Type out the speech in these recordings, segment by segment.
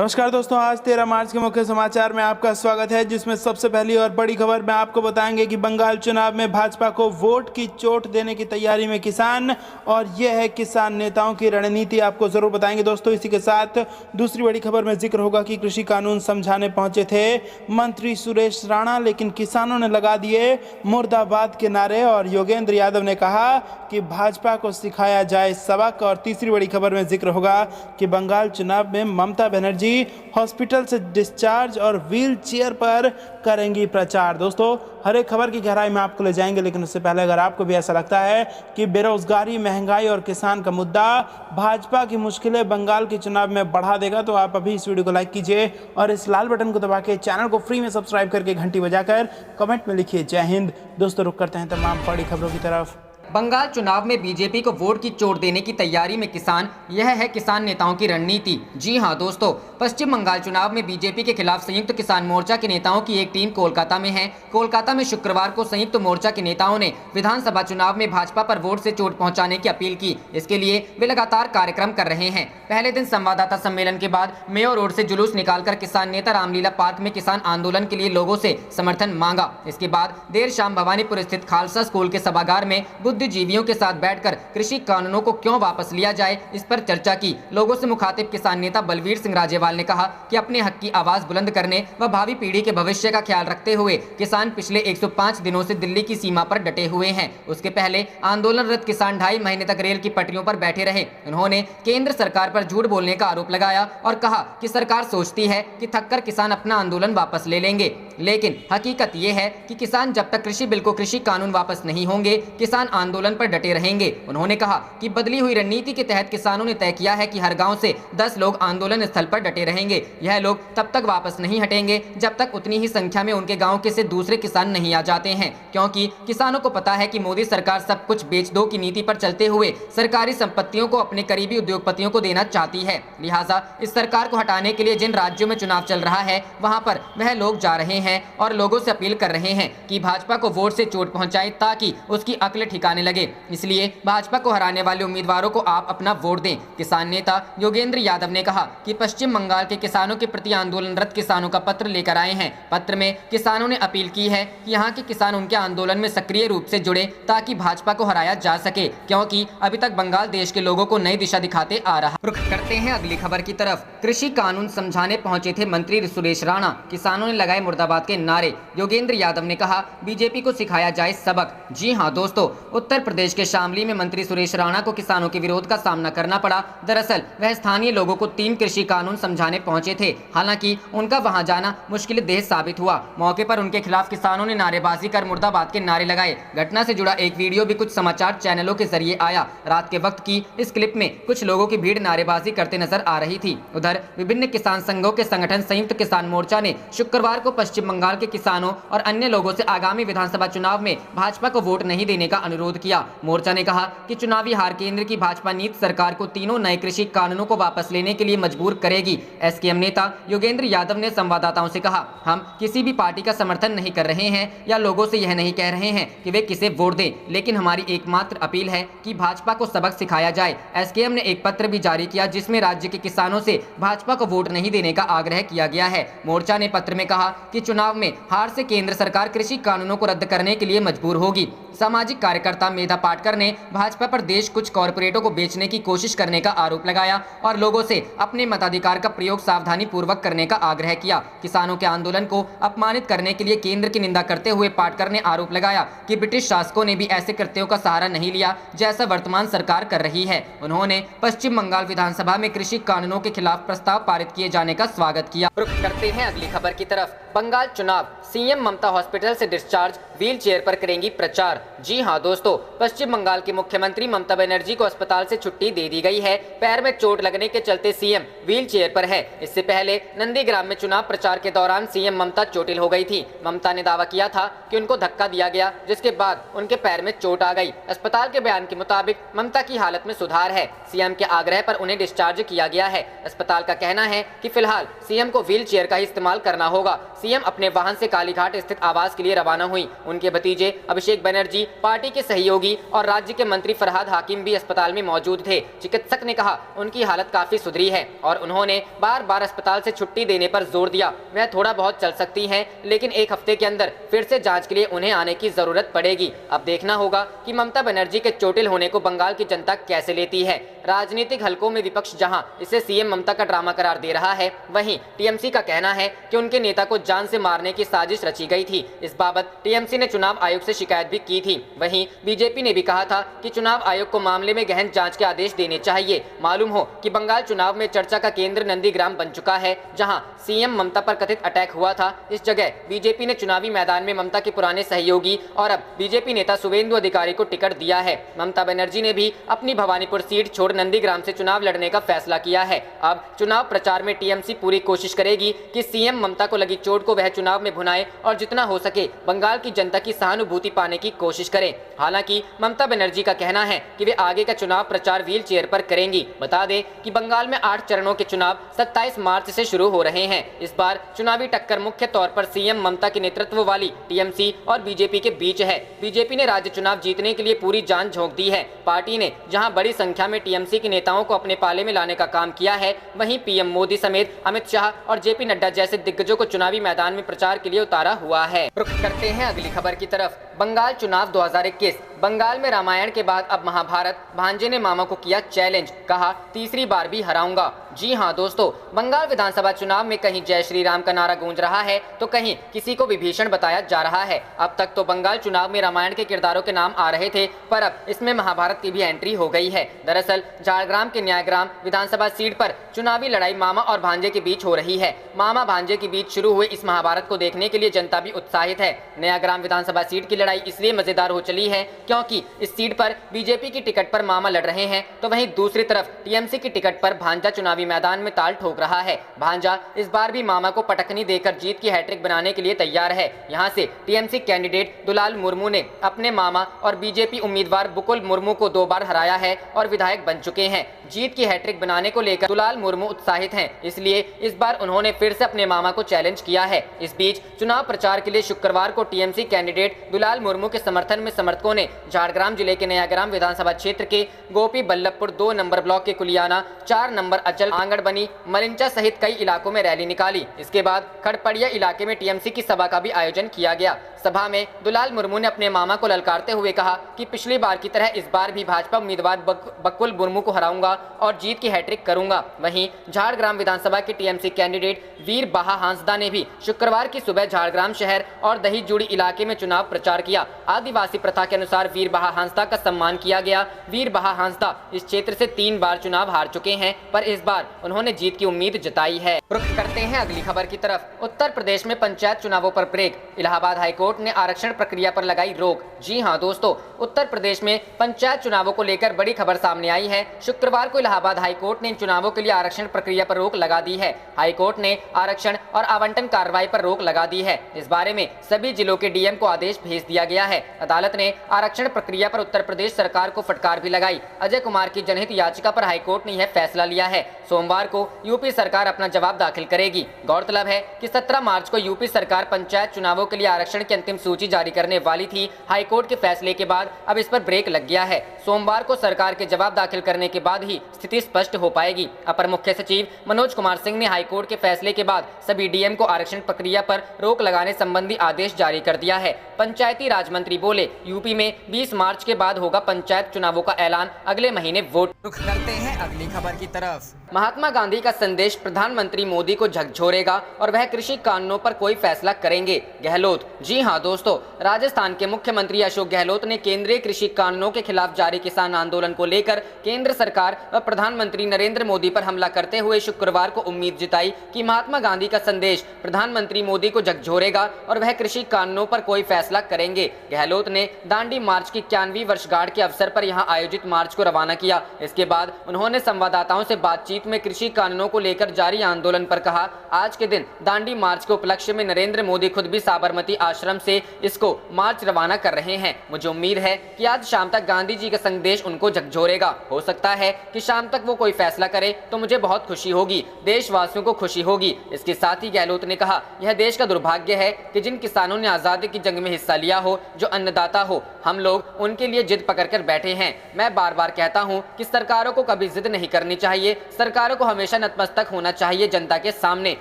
नमस्कार दोस्तों, आज 13 मार्च के मुख्य समाचार में आपका स्वागत है, जिसमें सबसे पहली और बड़ी खबर में आपको बताएंगे कि बंगाल चुनाव में भाजपा को वोट की चोट देने की तैयारी में किसान, और यह है किसान नेताओं की रणनीति। आपको जरूर बताएंगे दोस्तों। इसी के साथ दूसरी बड़ी खबर में जिक्र होगा कि कृषि कानून समझाने पहुंचे थे मंत्री सुरेश राणा, लेकिन किसानों ने लगा दिए मुर्दाबाद के नारे, और योगेंद्र यादव ने कहा कि भाजपा को सिखाया जाए सबक। और तीसरी बड़ी खबर में जिक्र होगा कि बंगाल चुनाव में ममता बनर्जी हॉस्पिटल से डिस्चार्ज और व्हील चेयर पर करेंगी प्रचार। दोस्तों, हर एक खबर की गहराई में आपको ले जाएंगे, लेकिन उससे पहले अगर आपको भी ऐसा लगता है कि बेरोजगारी, महंगाई और किसान का मुद्दा भाजपा की मुश्किलें बंगाल के चुनाव में बढ़ा देगा, तो आप अभी इस वीडियो को लाइक कीजिए और इस लाल बटन को दबा के चैनल को फ्री में सब्सक्राइब करके घंटी बजाकर कमेंट में लिखिए जय हिंद। दोस्तों, रुक करते हैं तमाम बड़ी खबरों की तरफ। बंगाल चुनाव में बीजेपी को वोट की चोट देने की तैयारी में किसान, यह है किसान नेताओं की रणनीति। जी हां दोस्तों, पश्चिम बंगाल चुनाव में बीजेपी के खिलाफ संयुक्त किसान मोर्चा के नेताओं की एक टीम कोलकाता में है। कोलकाता में शुक्रवार को संयुक्त मोर्चा के नेताओं ने विधानसभा चुनाव में भाजपा पर वोट से चोट पहुंचाने की अपील की। इसके लिए वे लगातार कार्यक्रम कर रहे हैं। पहले दिन संवाददाता सम्मेलन के बाद मेयो रोड से जुलूस निकालकर किसान नेता रामलीला पार्क में किसान आंदोलन के लिए लोगों से समर्थन मांगा। इसके बाद देर शाम भवानीपुर स्थित खालसा स्कूल के सभागार में बुद्धिजीवियों के साथ बैठकर कृषि कानूनों को क्यों वापस लिया जाए, इस पर चर्चा की। लोगों से मुखातिब किसान नेता बलवीर सिंह राजेवाल ने कहा कि अपने हक की आवाज बुलंद करने व भावी पीढ़ी के भविष्य का ख्याल रखते हुए किसान पिछले 105 दिनों से दिल्ली की सीमा पर डटे हुए हैं। उसके पहले आंदोलनरत किसान 2.5 महीने तक रेल की पटरियों पर बैठे रहे। उन्होंने केंद्र सरकार पर झूठ बोलने का आरोप लगाया और कहा कि सरकार सोचती है कि थककर किसान अपना आंदोलन वापस ले लेंगे, लेकिन हकीकत ये है कि किसान जब तक कृषि बिल को कृषि कानून वापस नहीं होंगे, किसान आंदोलन पर डटे रहेंगे। उन्होंने कहा कि बदली हुई रणनीति के तहत किसानों ने तय किया है कि हर गांव से 10 लोग आंदोलन स्थल पर डटे रहेंगे। यह लोग तब तक वापस नहीं हटेंगे जब तक उतनी ही संख्या में उनके गांव के से दूसरे किसान नहीं आ जाते हैं, क्योंकि किसानों को पता है कि मोदी सरकार सब कुछ बेच दो की नीति पर चलते हुए सरकारी संपत्तियों को अपने करीबी उद्योगपतियों को देना चाहती है। लिहाजा इस सरकार को हटाने के लिए जिन राज्यों में चुनाव चल रहा है, वहां पर वह लोग जा रहे हैं और लोगों से अपील कर रहे हैं कि भाजपा को वोट से चोट पहुंचाए ताकि उसकी अक्ल ठिकाने लगे। इसलिए भाजपा को हराने वाले उम्मीदवारों को आप अपना वोट दें। किसान नेता योगेंद्र यादव ने कहा कि पश्चिम बंगाल के किसानों के प्रति आंदोलनरत किसानों का पत्र लेकर आए हैं। पत्र में किसानों ने अपील की है कि यहाँ के किसान उनके आंदोलन में सक्रिय रूप से जुड़े ताकि भाजपा को हराया जा सके, क्योंकि अभी तक बंगाल देश के लोगों को नई दिशा दिखाते आ रहा। रुख करते हैं अगली खबर की तरफ। कृषि कानून समझाने पहुंचे थे मंत्री सुरेश राणा, किसानों ने लगाए मुर्दाबाद के नारे। योगेंद्र यादव ने कहा बीजेपी को सिखाया जाए सबक। जी हाँ दोस्तों, उत्तर प्रदेश के शामली में मंत्री सुरेश राणा को किसानों के विरोध का सामना करना पड़ा। दरअसल वह स्थानीय लोगों को 3 कृषि कानून समझाने पहुंचे थे। हालांकि उनका वहां जाना मुश्किल देह साबित हुआ। मौके पर उनके खिलाफ किसानों ने नारेबाजी कर मुर्दाबाद के नारे लगाए। घटना से जुड़ा एक वीडियो भी कुछ समाचार चैनलों के जरिए आया। रात के वक्त की इस क्लिप में कुछ लोगों की भीड़ नारेबाजी करते नजर आ रही थी। उधर विभिन्न किसान संघों के संगठन संयुक्त किसान मोर्चा ने शुक्रवार को पश्चिम बंगाल के किसानों और अन्य लोगों से आगामी विधानसभा चुनाव में भाजपा को वोट नहीं देने का अनुरोध किया। मोर्चा ने कहा कि चुनावी हार केंद्र की भाजपा नीति सरकार को तीनों नए कृषि कानूनों को वापस लेने के लिए मजबूर करेगी। एसकेएम नेता योगेंद्र यादव ने संवाददाताओं से कहा, हम किसी भी पार्टी का समर्थन नहीं कर रहे हैं या लोगों से यह नहीं कह रहे हैं कि वे किसे वोट दें, लेकिन हमारी एकमात्र अपील है कि भाजपा को सबक सिखाया जाए। एसकेएम ने एक पत्र भी जारी किया जिसमें राज्य के किसानों से भाजपा को वोट नहीं देने का आग्रह किया गया है। मोर्चा ने पत्र में कहा कि चुनाव में हार से केंद्र सरकार कृषि कानूनों को रद्द करने के लिए मजबूर होगी। सामाजिक कार्यकर्ता मेधा पाटकर ने भाजपा पर देश कुछ कॉरपोरेटों को बेचने की कोशिश करने का आरोप लगाया और लोगों से अपने मताधिकार का प्रयोग सावधानी पूर्वक करने का आग्रह किया। किसानों के आंदोलन को अपमानित करने के लिए केंद्र की निंदा करते हुए पाटकर ने आरोप लगाया कि ब्रिटिश शासकों ने भी ऐसे कृत्यों का सहारा नहीं लिया जैसा वर्तमान सरकार कर रही है। उन्होंने पश्चिम बंगाल विधानसभा में कृषि कानूनों के खिलाफ प्रस्ताव पारित किए जाने का स्वागत किया। रुख करते हैं अगली खबर की तरफ। बंगाल चुनाव, सीएम ममता हॉस्पिटल से डिस्चार्ज, व्हील चेयर पर करेंगी प्रचार। जी हाँ दोस्तों, पश्चिम बंगाल की मुख्यमंत्री ममता बनर्जी को अस्पताल से छुट्टी दे दी गई है। पैर में चोट लगने के चलते सीएम व्हील चेयर पर है। इससे पहले नंदीग्राम में चुनाव प्रचार के दौरान सीएम ममता चोटिल हो गई थी। ममता ने दावा किया था कि उनको धक्का दिया गया, जिसके बाद उनके पैर में चोट आ गई। अस्पताल के बयान के मुताबिक ममता की हालत में सुधार है। सीएम के आग्रह पर उन्हें डिस्चार्ज किया गया है। अस्पताल का कहना है कि फिलहाल सीएम को व्हील चेयर का ही इस्तेमाल करना होगा। सीएम अपने वाहन से कालीघाट स्थित आवास के लिए रवाना हुई। उनके भतीजे अभिषेक बनर्जी, पार्टी के सहयोगी और राज्य के मंत्री फरहाद हाकिम भी अस्पताल में मौजूद थे। चिकित्सक ने कहा उनकी हालत काफी सुधरी है और उन्होंने बार बार अस्पताल से छुट्टी देने पर जोर दिया। वह थोड़ा बहुत चल सकती हैं, लेकिन एक हफ्ते के अंदर फिर से जांच के लिए उन्हें आने की जरूरत पड़ेगी। अब देखना होगा कि ममता बनर्जी के चोटिल होने को बंगाल की जनता कैसे लेती है। राजनीतिक हलकों में विपक्ष जहां इसे सीएम ममता का ड्रामा करार दे रहा है, वहीं टीएमसी का कहना है कि उनके नेता को जान से मारने की साजिश रची गई थी। इस बाबत टीएमसी ने चुनाव आयोग से शिकायत भी की थी। वहीं बीजेपी ने भी कहा था कि चुनाव आयोग को मामले में गहन जांच के आदेश देने चाहिए। मालूम हो कि बंगाल चुनाव में चर्चा का केंद्र नंदीग्राम बन चुका है, जहां सीएम ममता पर कथित अटैक हुआ था। इस जगह बीजेपी ने चुनावी मैदान में ममता के पुराने सहयोगी और अब बीजेपी नेता शुवेंदु अधिकारी को टिकट दिया है। ममता बनर्जी ने भी अपनी भवानीपुर सीट छोड़ नंदीग्राम से चुनाव लड़ने का फैसला किया है। अब चुनाव प्रचार में टीएमसी पूरी कोशिश करेगी कि सीएम ममता को लगी चोट को वह चुनाव में भुनाए और जितना हो सके बंगाल की जनता की सहानुभूति पाने की कोशिश करें। हालांकि ममता बनर्जी का कहना है कि वे आगे का चुनाव प्रचार व्हील चेयर पर करेंगी। बता दें कि बंगाल में 8 चरणों के चुनाव 27 मार्च से शुरू हो रहे हैं। इस बार चुनावी टक्कर मुख्य तौर पर सीएम ममता के नेतृत्व वाली टीएमसी और बीजेपी के बीच है। बीजेपी ने राज्य चुनाव जीतने के लिए पूरी जान झोंक दी है। पार्टी ने जहां बड़ी संख्या में टीएमसी के नेताओं को अपने पाले में लाने का काम किया है, वहीं पीएम मोदी समेत अमित शाह और जेपी नड्डा जैसे दिग्गजों को चुनावी मैदान में प्रचार के लिए उतारा हुआ है। रुख करते हैं अगली खबर की तरफ। बंगाल चुनाव 2021। बंगाल में रामायण के बाद अब महाभारत। भांजे ने मामा को किया चैलेंज, कहा तीसरी बार भी हराऊंगा। जी हां दोस्तों, बंगाल विधानसभा चुनाव में कहीं जय श्री राम का नारा गूंज रहा है तो कहीं किसी को विभीषण बताया जा रहा है। अब तक तो बंगाल चुनाव में रामायण के किरदारों के नाम आ रहे थे, पर अब इसमें महाभारत की भी एंट्री हो गई है। दरअसल झारग्राम के न्यायग्राम विधानसभा सीट पर चुनावी लड़ाई मामा और भांजे के बीच हो रही है। मामा भांजे के बीच शुरू हुए इस महाभारत को देखने के लिए जनता भी उत्साहित है। न्यायग्राम विधानसभा सीट की लड़ाई इसलिए मजेदार हो चली है क्योंकि इस सीट पर बीजेपी की टिकट पर मामा लड़ रहे हैं, तो वहीं दूसरी तरफ टीएमसी की टिकट पर भांजा चुनावी मैदान में ताल ठोक रहा है। भांजा इस बार भी मामा को पटकनी देकर जीत की हैट्रिक बनाने के लिए तैयार है। यहां से टीएमसी कैंडिडेट दुलाल मुर्मू ने अपने मामा और बीजेपी उम्मीदवार बुकुल मुर्मू को 2 बार हराया है और विधायक बन चुके हैं। जीत की हैट्रिक बनाने को लेकर दुलाल मुर्मू उत्साहित हैं, इसलिए इस बार उन्होंने फिर से अपने मामा को चैलेंज किया है। इस बीच चुनाव प्रचार के लिए शुक्रवार को टीएमसी कैंडिडेट दुलाल मुर्मू के समर्थन में समर्थकों ने झारग्राम जिले के नयाग्राम विधानसभा क्षेत्र के गोपी बल्लभपुर 2 नंबर ब्लॉक के कुलियाना, 4 नंबर अचल, आंगड़बनी, मलिंचा सहित कई इलाकों में रैली निकाली। इसके बाद खड़पड़िया इलाके में टीएमसी की सभा का भी आयोजन किया गया। सभा में दुलाल मुर्मू ने अपने मामा को ललकारते हुए कहा कि पिछली बार की तरह इस बार भी भाजपा उम्मीदवार बकुल मुर्मू को हराऊंगा और जीत की हैट्रिक करूंगा। वहीं झारग्राम विधानसभा के टीएमसी कैंडिडेट वीर बहा हांसदा ने भी शुक्रवार की सुबह झारग्राम शहर और दही जुड़ी इलाके में चुनाव प्रचार किया। आदिवासी प्रथा के अनुसार वीर बहा हांसदा का सम्मान किया गया। वीर बहा हांसदा इस क्षेत्र से 3 बार चुनाव हार चुके हैं, पर इस बार उन्होंने जीत की उम्मीद जताई है। रुख करते हैं अगली खबर की तरफ। उत्तर प्रदेश में पंचायत चुनावों पर ब्रेक। इलाहाबाद हाईकोर्ट ने आरक्षण प्रक्रिया पर लगाई रोक। जी हां दोस्तों, उत्तर प्रदेश में पंचायत चुनावों को लेकर बड़ी खबर सामने आई है। शुक्रवार को इलाहाबाद हाईकोर्ट ने इन चुनावों के लिए आरक्षण प्रक्रिया पर रोक लगा दी है। हाईकोर्ट ने आरक्षण और आवंटन कार्रवाई पर रोक लगा दी है। इस बारे में सभी जिलों के डीएम को आदेश भेज दिया गया है। अदालत ने आरक्षण प्रक्रिया पर उत्तर प्रदेश सरकार को फटकार भी लगाई। अजय कुमार की जनहित याचिका पर हाईकोर्ट ने यह फैसला लिया है। सोमवार को यूपी सरकार अपना जवाब दाखिल करेगी। गौरतलब है कि 17 मार्च को यूपी सरकार पंचायत चुनावों के लिए आरक्षण की अंतिम सूची जारी करने वाली थी। हाईकोर्ट के फैसले के बाद अब इस पर ब्रेक लग गया है। सोमवार को सरकार के जवाब दाखिल करने के बाद ही स्थिति स्पष्ट हो पाएगी। अपर मुख्य सचिव मनोज कुमार सिंह ने हाईकोर्ट के फैसले के बाद सभी डीएम को आरक्षण प्रक्रिया पर रोक लगाने संबंधी आदेश जारी कर दिया है। पंचायती राज मंत्री बोले, यूपी में 20 मार्च के बाद होगा पंचायत चुनावों का ऐलान, अगले महीने वोट। रुख करते हैं अगली खबर की तरफ। महात्मा गांधी का संदेश प्रधानमंत्री मोदी को झकझोरेगा और वह कृषि कानूनों पर कोई फैसला करेंगे, गहलोत। जी हां दोस्तों, राजस्थान के मुख्यमंत्री अशोक गहलोत ने केंद्रीय कृषि कानूनों के खिलाफ जारी किसान आंदोलन को लेकर केंद्र सरकार व प्रधानमंत्री नरेंद्र मोदी पर हमला करते हुए शुक्रवार को उम्मीद जताई कि महात्मा गांधी का संदेश प्रधानमंत्री मोदी को झकझोरेगा और वह कृषि कानूनों पर कोई फैसला करेंगे। गहलोत ने दांडी मार्च की 91वीं वर्षगांठ के अवसर पर यहां आयोजित मार्च को रवाना किया। इसके बाद उन्होंने संवाददाताओं से बातचीत में कृषि कानूनों को लेकर जारी आंदोलन आंदोलन पर कहा, आज के दिन दांडी मार्च के उपलक्ष्य में नरेंद्र मोदी खुद भी साबरमती आश्रम से इसको मार्च रवाना कर रहे हैं। मुझे उम्मीद है कि आज शाम तक गांधी जी का संदेश उनको झकझोरेगा। हो सकता है कि शाम तक वो कोई फैसला करे तो मुझे बहुत खुशी होगी, देशवासियों को खुशी होगी। इसके साथ ही गहलोत ने कहा, यह देश का दुर्भाग्य है कि जिन किसानों ने आजादी की जंग में हिस्सा लिया हो, जो अन्नदाता हो, हम लोग उनके लिए जिद पकड़कर बैठे हैं। मैं बार बार कहता हूं कि सरकारों को कभी जिद नहीं करनी चाहिए। सरकारों को हमेशा नतमस्तक होना चाहिए जनता के सामने,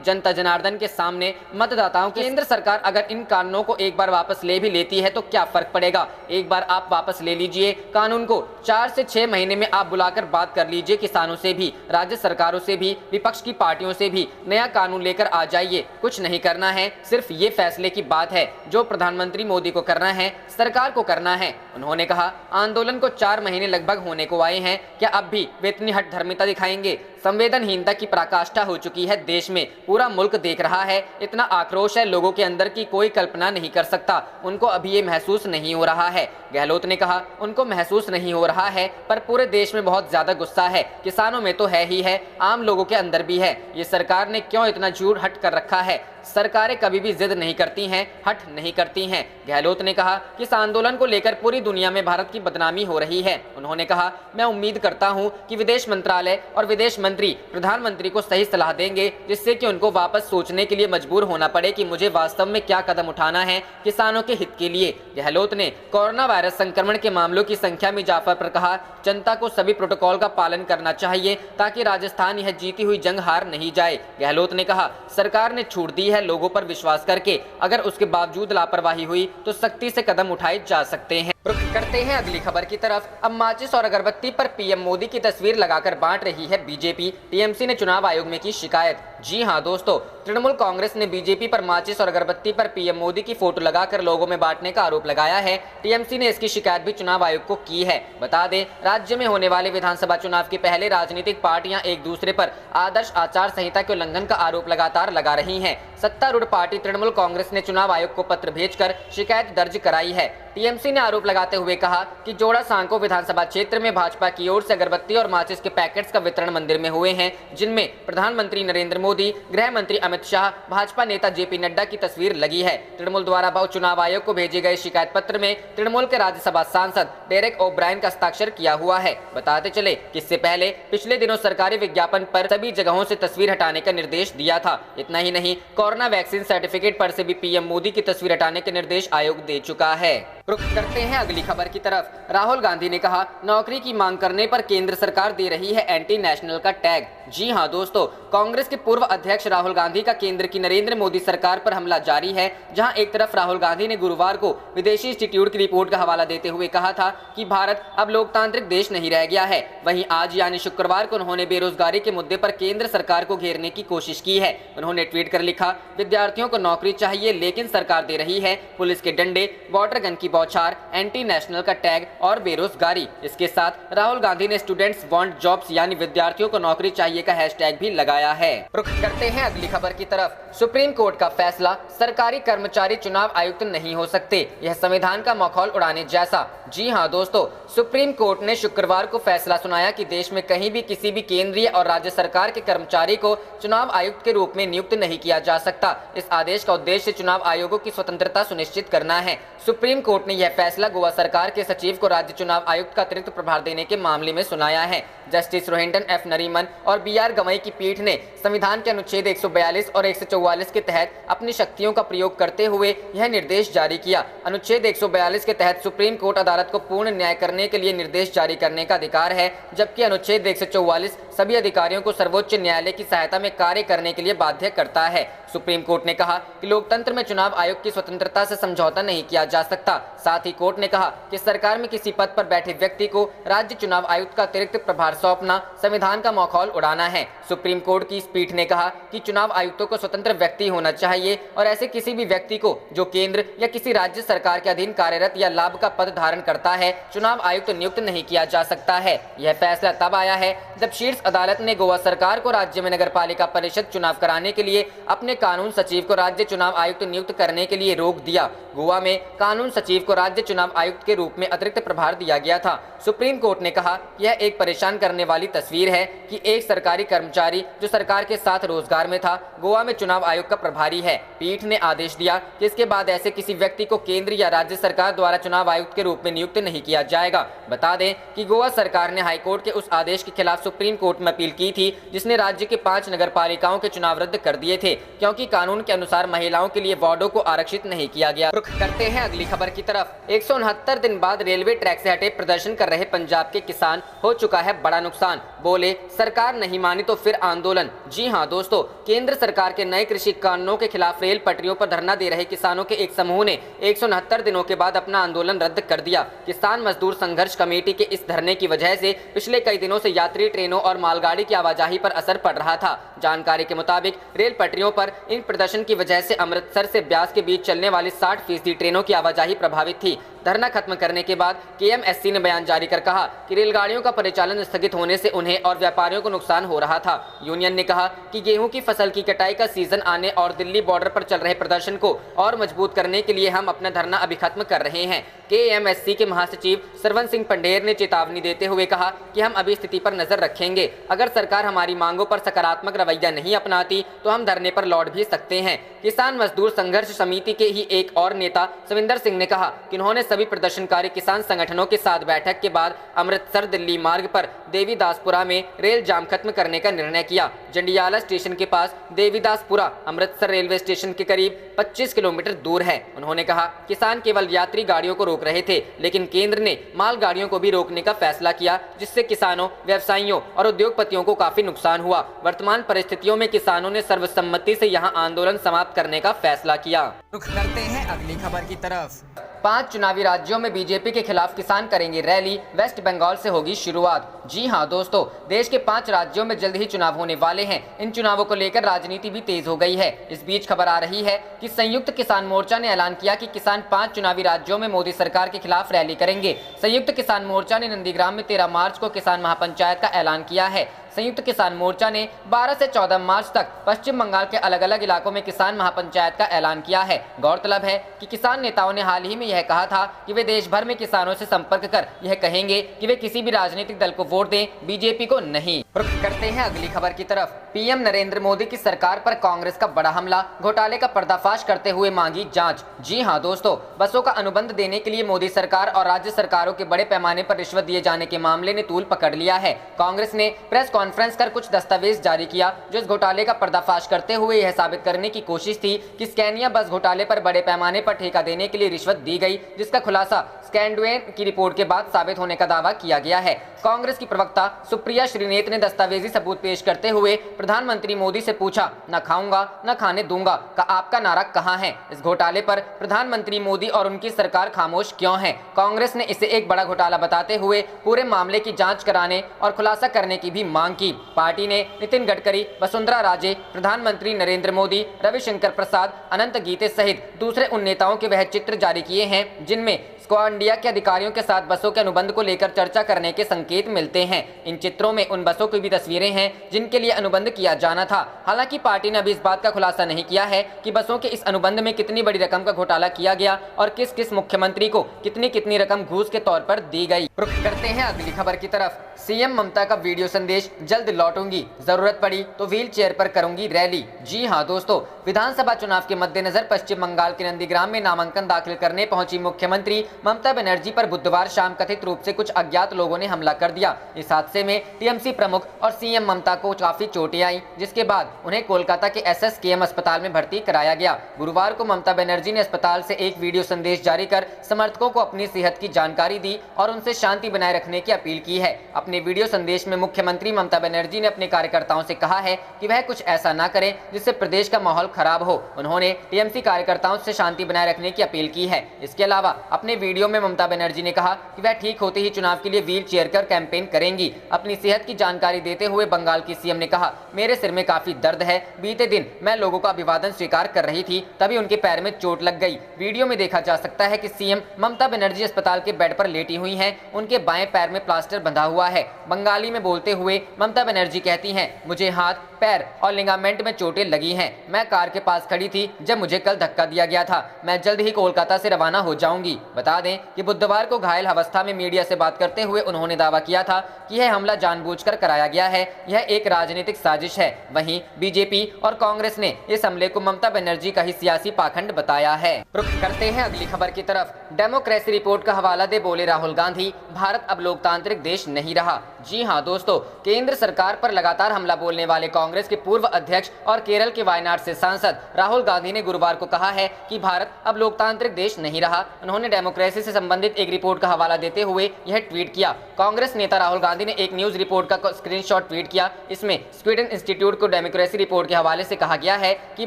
जनता जनार्दन के सामने, मतदाताओं के। केंद्र सरकार अगर इन कानूनों को एक बार वापस ले भी लेती है तो क्या फर्क पड़ेगा। एक बार आप वापस ले लीजिए कानून को, 4 से 6 महीने में आप बुलाकर बात कर लीजिए किसानों से भी, राज्य सरकारों से भी, विपक्ष की पार्टियों से भी, नया कानून लेकर आ जाइए। कुछ नहीं करना है, सिर्फ ये फैसले की बात है जो प्रधानमंत्री मोदी को करना है, सरकार को करना है। उन्होंने कहा, आंदोलन को 4 महीने लगभग होने को आए हैं, क्या अब भी वे इतनी हठधर्मिता दिखाएंगे। संवेदनहीनता की पराकाष्ठा हो चुकी है देश में, पूरा मुल्क देख रहा है। इतना आक्रोश है लोगों के अंदर की कोई कल्पना नहीं कर सकता। उनको अभी ये महसूस नहीं हो रहा है। गहलोत ने कहा, उनको महसूस नहीं हो रहा है, पर पूरे देश में बहुत ज्यादा गुस्सा है। किसानों में तो है ही है, आम लोगों के अंदर भी है। ये सरकार ने क्यों इतना झूठ हट कर रखा है। सरकारें कभी भी जिद नहीं करती हैं, हट नहीं करती हैं। गहलोत ने कहा कि इस आंदोलन को लेकर पूरी दुनिया में भारत की बदनामी हो रही है। उन्होंने कहा, मैं उम्मीद करता हूं कि विदेश मंत्रालय और विदेश मंत्री प्रधानमंत्री को सही सलाह देंगे, जिससे कि उनको वापस सोचने के लिए मजबूर होना पड़े कि मुझे वास्तव में क्या कदम उठाना है किसानों के हित के लिए। गहलोत ने कोरोना वायरस संक्रमण के मामलों की संख्या में इजाफा पर कहा, जनता को सभी प्रोटोकॉल का पालन करना चाहिए ताकि राजस्थान यह जीती हुई जंग हार नहीं जाए। गहलोत ने कहा, सरकार ने छूट दी है लोगों पर विश्वास करके, अगर उसके बावजूद लापरवाही हुई तो सख्ती से कदम उठाए जा सकते हैं। रुख करते हैं अगली खबर की तरफ। अब माचिस और अगरबत्ती पर पीएम मोदी की तस्वीर लगाकर बांट रही है बीजेपी। टीएमसी ने चुनाव आयोग में की शिकायत। जी हां दोस्तों, तृणमूल कांग्रेस ने बीजेपी पर माचिस और अगरबत्ती पर पीएम मोदी की फोटो लगाकर लोगों में बांटने का आरोप लगाया है। टीएमसी ने इसकी शिकायत भी चुनाव आयोग को की है। बता दें, राज्य में होने वाले विधानसभा चुनाव के पहले राजनीतिक पार्टियां एक दूसरे पर आदर्श आचार संहिता के उल्लंघन का आरोप लगातार लगा रही हैं। सत्तारूढ़ पार्टी तृणमूल कांग्रेस ने चुनाव आयोग को पत्र भेजकर शिकायत दर्ज कराई है। टीएमसी ने आरोप लगाते हुए कहा कि जोड़ा सांको विधानसभा क्षेत्र में भाजपा की ओर से अगरबत्ती और माचिस के पैकेट्स का वितरण मंदिर में हुए हैं, जिनमें प्रधानमंत्री नरेंद्र मोदी, गृह मंत्री अमित शाह, भाजपा नेता जेपी नड्डा की तस्वीर लगी है। तृणमूल द्वारा चुनाव आयोग को भेजे गए शिकायत पत्र में तृणमूल के राज्यसभा सांसद डेरेक ओब्रायन का हस्ताक्षर किया हुआ है। बताते चले कि इससे पहले पिछले दिनों सरकारी विज्ञापन पर सभी जगहों से तस्वीर हटाने का निर्देश दिया था। इतना ही नहीं, कोरोना वैक्सीन सर्टिफिकेट पर से भी पीएम मोदी की तस्वीर हटाने के निर्देश आयोग दे चुका है। रुख करते हैं अगली खबर की तरफ। राहुल गांधी ने कहा, नौकरी की मांग करने पर केंद्र सरकार दे रही है एंटी नेशनल का टैग। जी हां दोस्तों, कांग्रेस के पूर्व अध्यक्ष राहुल गांधी का केंद्र की नरेंद्र मोदी सरकार पर हमला जारी है। जहां एक तरफ राहुल गांधी ने गुरुवार को विदेशी इंस्टीट्यूट की रिपोर्ट का हवाला देते हुए कहा था कि भारत अब लोकतांत्रिक देश नहीं रह गया है, वहीं आज यानी शुक्रवार को उन्होंने बेरोजगारी के मुद्दे पर केंद्र सरकार को घेरने की कोशिश की है। उन्होंने ट्वीट कर लिखा, विद्यार्थियों को नौकरी चाहिए लेकिन सरकार दे रही है पुलिस के डंडे, वाटर गन की बौछार, एंटी नेशनल का टैग और बेरोजगारी। इसके साथ राहुल गांधी ने स्टूडेंट्स वांट जॉब्स यानी विद्यार्थियों को नौकरी चाहिए का हैशटैग भी लगाया है। रुख करते हैं अगली खबर की तरफ। सुप्रीम कोर्ट का फैसला, सरकारी कर्मचारी चुनाव आयुक्त नहीं हो सकते, यह संविधान का मखौल उड़ाने जैसा। जी हां दोस्तों, सुप्रीम कोर्ट ने शुक्रवार को फैसला सुनाया कि देश में कहीं भी किसी भी केंद्रीय और राज्य सरकार के कर्मचारी को चुनाव आयुक्त के रूप में नियुक्त नहीं किया जा सकता। इस आदेश का उद्देश्य चुनाव आयोगों की स्वतंत्रता सुनिश्चित करना है। सुप्रीम कोर्ट ने यह फैसला गोवा सरकार के सचिव को राज्य चुनाव आयुक्त का अतिरिक्त प्रभार देने के मामले में सुनाया है। जस्टिस रोहिंटन एफ नरीमन और बीआर गवई की पीठ ने संविधान के अनुच्छेद 142 और 144 के तहत अपनी शक्तियों का प्रयोग करते हुए यह निर्देश जारी किया। अनुच्छेद 142 के तहत सुप्रीम कोर्ट अदालत को पूर्ण न्याय करने के लिए निर्देश जारी करने का अधिकार है, जबकि अनुच्छेद 144 सभी अधिकारियों को सर्वोच्च न्यायालय की सहायता में कार्य करने के लिए बाध्य करता है। सुप्रीम कोर्ट ने कहा कि लोकतंत्र में चुनाव आयोग की स्वतंत्रता से समझौता नहीं किया जा सकता। साथ ही कोर्ट ने कहा कि सरकार में किसी पद पर बैठे व्यक्ति को राज्य चुनाव आयुक्त का अतिरिक्त प्रभार सौंपना संविधान का मखौल उड़ाना है। सुप्रीम कोर्ट की इस पीठ ने कहा कि चुनाव आयुक्तों को स्वतंत्र व्यक्ति होना चाहिए और ऐसे किसी भी व्यक्ति को जो केंद्र या किसी राज्य सरकार के अधीन कार्यरत या लाभ का पद धारण करता है, चुनाव आयुक्त नियुक्त नहीं किया जा सकता है। यह फैसला तब आया है जब शीर्ष अदालत ने गोवा सरकार को राज्य में नगरपालिका परिषद चुनाव कराने के लिए अपने कानून सचिव को राज्य चुनाव आयुक्त नियुक्त करने के लिए रोक दिया। गोवा में कानून सचिव को राज्य चुनाव आयुक्त के रूप में अतिरिक्त प्रभार दिया गया था। सुप्रीम कोर्ट ने कहा यह एक परेशान करने वाली तस्वीर है कि एक सरकारी कर्मचारी जो सरकार के साथ साथ रोजगार में था, गोवा में चुनाव आयोग का प्रभारी है। पीठ ने आदेश दिया कि इसके बाद ऐसे किसी व्यक्ति को केंद्र या राज्य सरकार द्वारा चुनाव आयुक्त के रूप में नियुक्त नहीं किया जाएगा। बता दें कि गोवा सरकार ने हाईकोर्ट के उस आदेश के खिलाफ सुप्रीम कोर्ट में अपील की थी, जिसने राज्य के 5 नगरपालिकाओं के चुनाव रद्द कर दिए थे, क्योंकि कानून के अनुसार महिलाओं के लिए वार्डों को आरक्षित नहीं किया गया। रुख करते हैं अगली खबर की तरफ। 169 दिन बाद रेलवे ट्रैक से हटे प्रदर्शन कर रहे पंजाब के किसान, हो चुका है बड़ा नुकसान। बोले सरकार नहीं मानी तो फिर आंदोलन। जी हां दोस्तों, केंद्र सरकार के नए कृषि कानूनों के खिलाफ रेल पटरियों पर धरना दे रहे किसानों के एक समूह ने 169 दिनों के बाद अपना आंदोलन रद्द कर दिया। किसान मजदूर संघर्ष कमेटी के इस धरने की वजह से पिछले कई दिनों से यात्री ट्रेनों और मालगाड़ी की आवाजाही पर असर पड़ रहा था। जानकारी के मुताबिक रेल पटरियों पर इन प्रदर्शन की वजह से अमृतसर से ब्यास के बीच चलने वाली 60% ट्रेनों की आवाजाही प्रभावित थी। धरना खत्म करने के बाद केएमएससी ने बयान जारी कर कहा कि रेलगाड़ियों का परिचालन स्थगित होने से उन्हें और व्यापारियों को नुकसान हो रहा था। यूनियन ने कहा कि गेहूं की फसल की कटाई का सीजन आने और दिल्ली बॉर्डर पर चल रहे प्रदर्शन को और मजबूत करने के लिए हम अपना धरना अभी खत्म कर रहे हैं। केएमएससी के महासचिव सरवन सिंह पंडेर ने चेतावनी देते हुए कहा कि हम अभी स्थिति पर नजर रखेंगे। अगर सरकार हमारी मांगों पर सकारात्मक रवैया नहीं अपनाती तो हम धरने पर लौट भी सकते हैं। किसान मजदूर संघर्ष समिति के ही एक और नेता सविंदर सिंह ने कहा कि उन्होंने सभी प्रदर्शनकारी किसान संगठनों के साथ बैठक के बाद अमृतसर दिल्ली मार्ग पर देवीदासपुरा में रेल जाम खत्म करने का निर्णय किया। जंडियाला स्टेशन के पास देवीदासपुरा अमृतसर रेलवे स्टेशन के करीब 25 किलोमीटर दूर है। उन्होंने कहा किसान केवल यात्री गाड़ियों को रोक रहे थे, लेकिन केंद्र ने माल गाड़ियों को भी रोकने का फैसला किया, जिससे किसानों, व्यवसायियों और उद्योगपतियों को काफी नुकसान हुआ। वर्तमान परिस्थितियों में किसानों ने सर्वसम्मति से यहां आंदोलन समाप्त करने का फैसला किया। रुख करते हैं अगली खबर की तरफ। 5 चुनावी राज्यों में बीजेपी के खिलाफ किसान करेंगे रैली, वेस्ट बंगाल से होगी शुरुआत। जी हां दोस्तों, देश के 5 राज्यों में जल्द ही चुनाव होने वाले हैं। इन चुनावों को लेकर राजनीति भी तेज हो गई है। इस बीच खबर आ रही है कि संयुक्त किसान मोर्चा ने ऐलान किया कि किसान 5 चुनावी राज्यों में मोदी सरकार के खिलाफ रैली करेंगे। संयुक्त किसान मोर्चा ने नंदीग्राम में 13 मार्च को किसान महापंचायत का ऐलान किया है। संयुक्त किसान मोर्चा ने 12 से 14 मार्च तक पश्चिम बंगाल के अलग अलग इलाकों में किसान महापंचायत का ऐलान किया है। गौरतलब है कि किसान नेताओं ने हाल ही में यह कहा था कि वे देश भर में किसानों से संपर्क कर यह कहेंगे कि वे किसी भी राजनीतिक दल को वोट दें, बीजेपी को नहीं। रुख करते हैं अगली खबर की तरफ। पीएम नरेंद्र मोदी की सरकार पर कांग्रेस का बड़ा हमला, घोटाले का पर्दाफाश करते हुए मांगी जांच। जी हां दोस्तों, बसों का अनुबंध देने के लिए मोदी सरकार और राज्य सरकारों के बड़े पैमाने पर रिश्वत दिए जाने के मामले ने तूल पकड़ लिया है। कांग्रेस ने प्रेस कॉन्फ्रेंस कर कुछ दस्तावेज जारी किया, जो इस घोटाले का पर्दाफाश करते हुए यह साबित करने की कोशिश थी कि स्कैनिया बस घोटाले पर बड़े पैमाने पर ठेका देने के लिए रिश्वत दी गई, जिसका खुलासा स्कैंडवेन की रिपोर्ट के बाद साबित होने का दावा किया गया है। कांग्रेस की प्रवक्ता सुप्रिया श्रीनेत ने दस्तावेजी सबूत पेश करते हुए प्रधानमंत्री मोदी से पूछा, न खाऊंगा न खाने दूंगा का आपका नारा कहां है? इस घोटाले पर प्रधानमंत्री मोदी और उनकी सरकार खामोश क्यों है? कांग्रेस ने इसे एक बड़ा घोटाला बताते हुए पूरे मामले की जांच कराने और खुलासा करने की भी मांग की। पार्टी ने नितिन गडकरी, वसुंधरा राजे, प्रधानमंत्री नरेंद्र मोदी, रविशंकर प्रसाद, अनंत गीते सहित दूसरे उन नेताओं के वह चित्र जारी किए हैं जिनमें स्क्वाड इंडिया के अधिकारियों के साथ बसों के अनुबंध को लेकर चर्चा करने के संकेत मिलते हैं। इन चित्रों में उन बसों की भी तस्वीरें हैं जिनके लिए अनुबंध किया जाना था। हालांकि पार्टी ने अभी इस बात का खुलासा नहीं किया है कि बसों के इस अनुबंध में कितनी बड़ी रकम का घोटाला किया गया और किस किस मुख्यमंत्री को कितनी कितनी रकम घूस के तौर पर दी गई। रुख करते हैं अगली खबर की तरफ। सीएम ममता का वीडियो संदेश, जल्द लौटूंगी, जरूरत पड़ी तो व्हील चेयर पर करूंगी रैली। जी हां दोस्तों, विधानसभा चुनाव के मद्देनजर पश्चिम बंगाल के नंदीग्राम में नामांकन दाखिल करने पहुंची मुख्यमंत्री ममता बनर्जी पर बुधवार शाम कथित रूप से कुछ अज्ञात लोगों ने हमला कर दिया। इस हादसे में टीएमसी प्रमुख और सीएम ममता को काफी चोटें आई, जिसके बाद उन्हें कोलकाता के एसएसकेएम अस्पताल में भर्ती कराया गया। गुरुवार को ममता बनर्जी ने अस्पताल से एक वीडियो संदेश जारी कर समर्थकों को अपनी सेहत की जानकारी दी और उनसे शांति बनाए रखने की अपील की है। अपने वीडियो संदेश में मुख्यमंत्री ममता बनर्जी ने अपने कार्यकर्ताओं से कहा है कि वह कुछ ऐसा न करें जिससे प्रदेश का माहौल खराब हो। उन्होंने टीएमसी कार्यकर्ताओं से शांति बनाए रखने की अपील की है। इसके अलावा अपने वीडियो में ममता बनर्जी ने कहा कि वह ठीक होते ही चुनाव के लिए व्हील चेयर कर कैंपेन करेंगी। अपनी सेहत की जानकारी देते हुए बंगाल की सीएम ने कहा, मेरे सिर में काफी दर्द है, बीते दिन मैं लोगों का अभिवादन स्वीकार कर रही थी, तभी उनके पैर में चोट लग गई। वीडियो में देखा जा सकता है कि सीएम ममता बनर्जी अस्पताल के बेड पर लेटी हुई हैं, उनके बाएं पैर में प्लास्टर बंधा हुआ है। बंगाली में बोलते हुए ममता बनर्जी कहती हैं, मुझे हाथ पैर और लिगामेंट में चोटें लगी हैं। मैं कार के पास खड़ी थी जब मुझे कल धक्का दिया गया था। मैं जल्द ही कोलकाता से रवाना हो जाऊंगी। बता दें कि बुधवार को घायल अवस्था में मीडिया से बात करते हुए उन्होंने दावा किया था कि यह हमला जानबूझकर कराया गया है, यह एक राजनीतिक साजिश है। वहीं बीजेपी और कांग्रेस ने इस हमले को ममता बनर्जी का ही सियासी पाखंड बताया है। रुख करते हैं अगली खबर की तरफ। डेमोक्रेसी रिपोर्ट का हवाला दे बोले राहुल गांधी, भारत अब लोकतांत्रिक देश नहीं रहा। जी हां दोस्तों, केंद्र सरकार पर लगातार हमला बोलने वाले कांग्रेस के पूर्व अध्यक्ष और केरल के वायनाड से सांसद राहुल गांधी ने गुरुवार को कहा है कि भारत अब लोकतांत्रिक देश नहीं रहा। उन्होंने डेमोक्रेसी से संबंधित एक रिपोर्ट का हवाला देते हुए यह ट्वीट किया। कांग्रेस नेता राहुल गांधी ने एक न्यूज रिपोर्ट का स्क्रीनशॉट ट्वीट किया। इसमें स्वीडन इंस्टीट्यूट को डेमोक्रेसी रिपोर्ट के हवाले से कहा गया है कि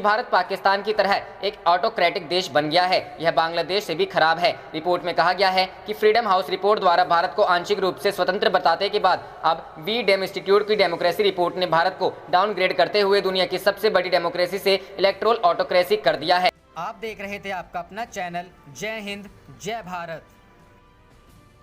भारत पाकिस्तान की तरह एक ऑटोक्रेटिक देश बन गया है। यह बांग्लादेश से भी खराब है। रिपोर्ट में कहा गया है कि फ्रीडम हाउस रिपोर्ट द्वारा भारत को आंशिक रूप से स्वतंत्र बताने के बाद अब वी डेम इंस्टीट्यूट की डेमोक्रेसी रिपोर्ट ने भारत को डाउनग्रेड करते हुए दुनिया की सबसे बड़ी डेमोक्रेसी से इलेक्टोरल ऑटोक्रेसी कर दिया है। आप देख रहे थे आपका अपना चैनल जय हिंद जय भारत।